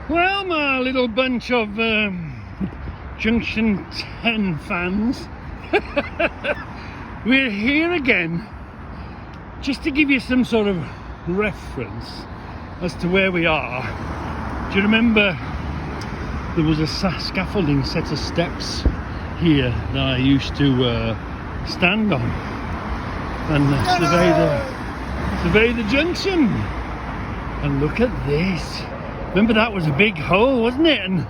Well, my little bunch of Junction 10 fans, we're here again, just to give you some sort of reference as to where we are. Do you remember there was a scaffolding set of steps here that I used to stand on and survey the junction? And look at this. Remember, that was a big hole, wasn't it? And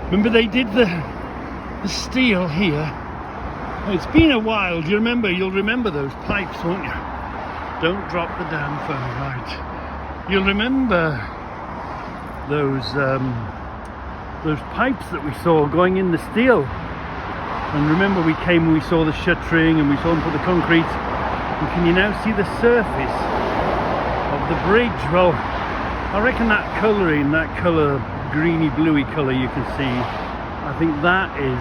remember they did the steel here. It's been a while. Do you remember? You'll remember those pipes, won't you? Don't drop the damn phone, right? You'll remember those pipes that we saw going in the steel. And remember, we came and we saw the shuttering and we saw them put the concrete. And can you now see the surface of the bridge? Well, I reckon that colouring, that colour, greeny bluey colour you can see, I think that is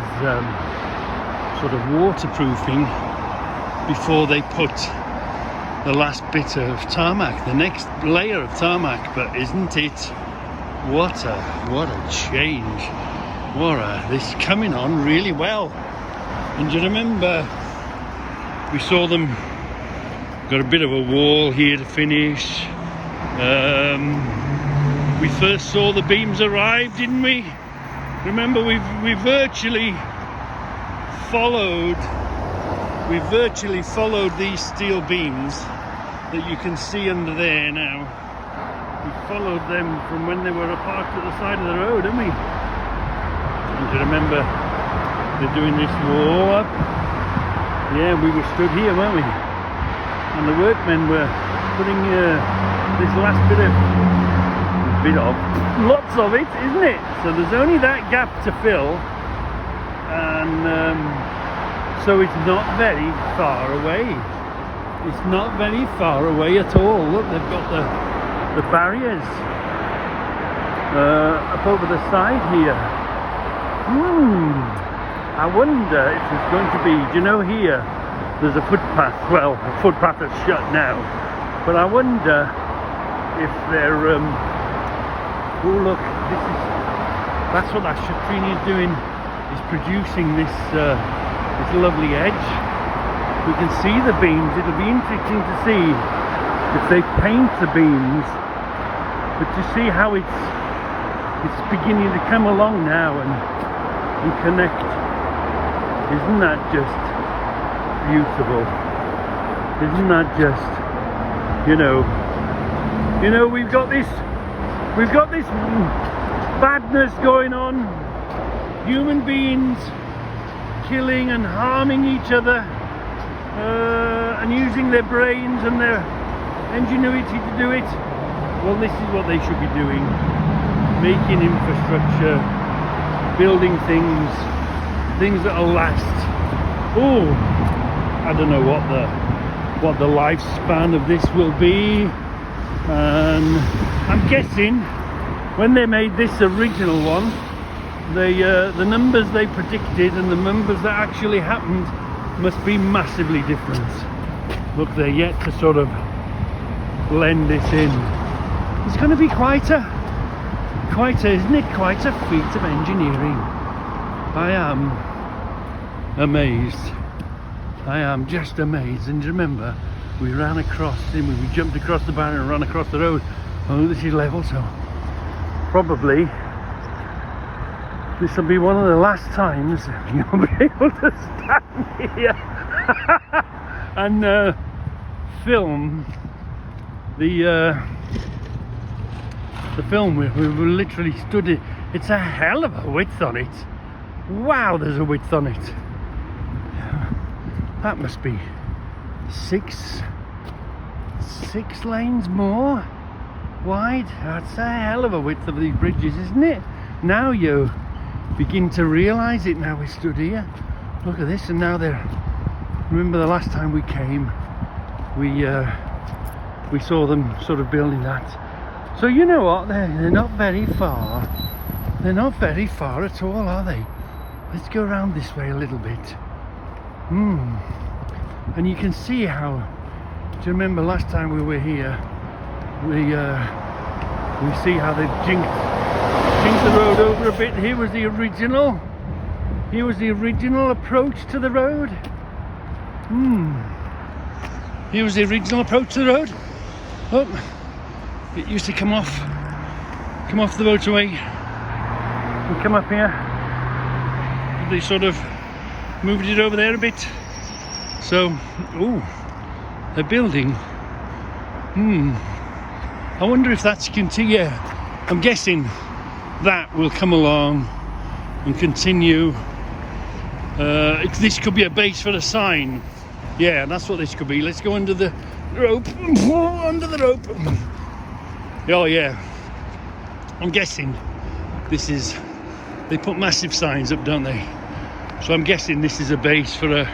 sort of waterproofing before they put the last bit of tarmac, the next layer of tarmac. But isn't it, what a change, this is coming on really well. And do you remember we saw them, got a bit of a wall here to finish. We first saw the beams arrive, didn't we? Remember, we virtually followed these steel beams that you can see under there now. We followed them from when they were parked at the side of the road, didn't we? And do you remember they're doing this wall up? Yeah, we were stood here, weren't we? And the workmen were putting this last bit of lots of it, isn't it? So there's only that gap to fill, and so it's not very far away. It's not very far away at all. Look, they've got the barriers up over the side here. I wonder if there's going to be, do you know, here there's a footpath. Well, the footpath is shut now, but I wonder if they're oh look, that's what that shuttering is doing, is producing this lovely edge. We can see the beams. It'll be interesting to see if they paint the beams, but to see how it's beginning to come along now and connect. Isn't that just beautiful? Isn't that just, you know, we've got this badness going on, human beings killing and harming each other, and using their brains and their ingenuity to do it. Well, this is what they should be doing, making infrastructure, building things that'll last. Oh, I don't know what the lifespan of this will be, and I'm guessing when they made this original one, the numbers they predicted and the numbers that actually happened must be massively different. Look, they're yet to sort of blend this in. It's going to be quite a, isn't it? Quite a feat of engineering. I am amazed. I am just amazed. And remember, we ran across, we jumped across the barrier and ran across the road. Oh, this is level, so probably this will be one of the last times you'll be able to stand here and film the film. We literally stood it. It's a hell of a width on it. Wow, there's a width on it. That must be six lanes more wide. That's a hell of a width of these bridges, isn't it? Now you begin to realise it. Now we stood here, look at this, and now they're, remember the last time we came, we saw them sort of building that. So you know what, they're not very far. They're not very far at all, are they? Let's go around this way a little bit. And you can see how, do you remember last time we were here, we see how they've jinked Change the road over a bit. Here was the original approach to the road. Here was the original approach to the road. Oh, it used to come off the motorway and come up here. They sort of moved it over there a bit. So, they're building. I wonder if that's continue. I'm guessing that will come along and continue. This could be a base for a sign. Yeah, that's what this could be. Let's go under the rope. Under the rope. Oh yeah. I'm guessing this is. They put massive signs up, don't they? So I'm guessing this is a base for a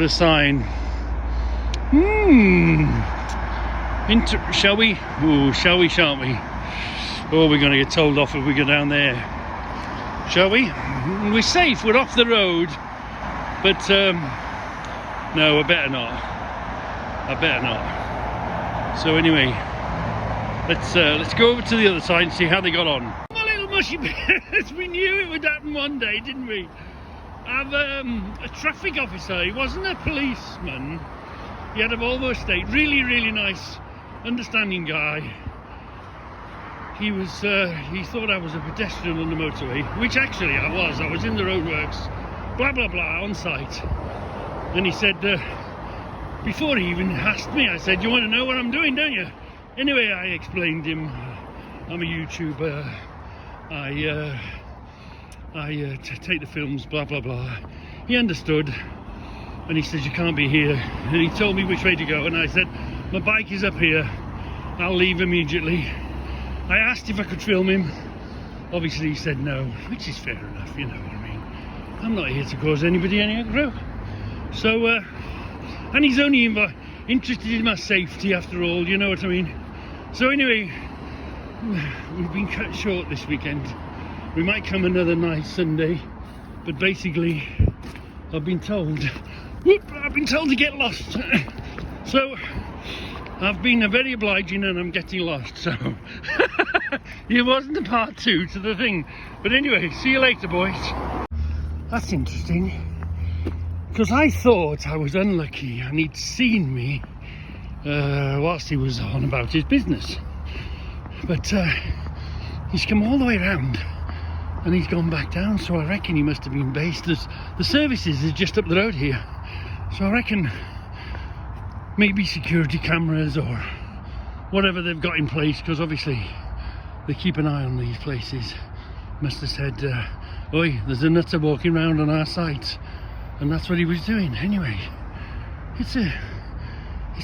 sign. Shall we? Shall we? Shan't we? Oh, we're going to get told off if we go down there. Shall we? We're safe. We're off the road. But no, I better not. So anyway, let's go over to the other side and see how they got on. My little mushy bears. We knew it would happen one day, didn't we? I've a traffic officer. He wasn't a policeman. He had a Volvo estate. Really, really nice, understanding guy. He was. He thought I was a pedestrian on the motorway, which actually I was. I was in the roadworks, blah blah blah, on site. And he said, before he even asked me, I said, "You want to know what I'm doing, don't you?" Anyway, I explained to him, I'm a YouTuber. I take the films, blah blah blah. He understood, and he said, "You can't be here." And he told me which way to go, and I said, "My bike is up here. I'll leave immediately." I asked if I could film him. Obviously he said no, which is fair enough, you know what I mean. I'm not here to cause anybody any aggro. So, and he's only interested in my safety after all, you know what I mean. So anyway, we've been cut short this weekend. We might come another night Sunday, but basically I've been told to get lost. So I've been very obliging and I'm getting lost, so it wasn't a part 2 to the thing. But anyway, see you later, boys. That's interesting, because I thought I was unlucky and he'd seen me whilst he was on about his business. But he's come all the way around and he's gone back down, so I reckon he must have been based. The services is just up the road here, so I reckon maybe security cameras or whatever they've got in place, because obviously they keep an eye on these places. Must have said, "Oi, there's a nutter walking around on our site," and that's what he was doing. Anyway, it's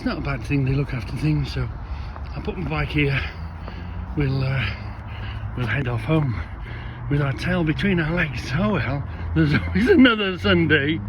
not a bad thing. They look after things. So I put my bike here. We'll head off home with our tail between our legs. Oh well, there's always another Sunday.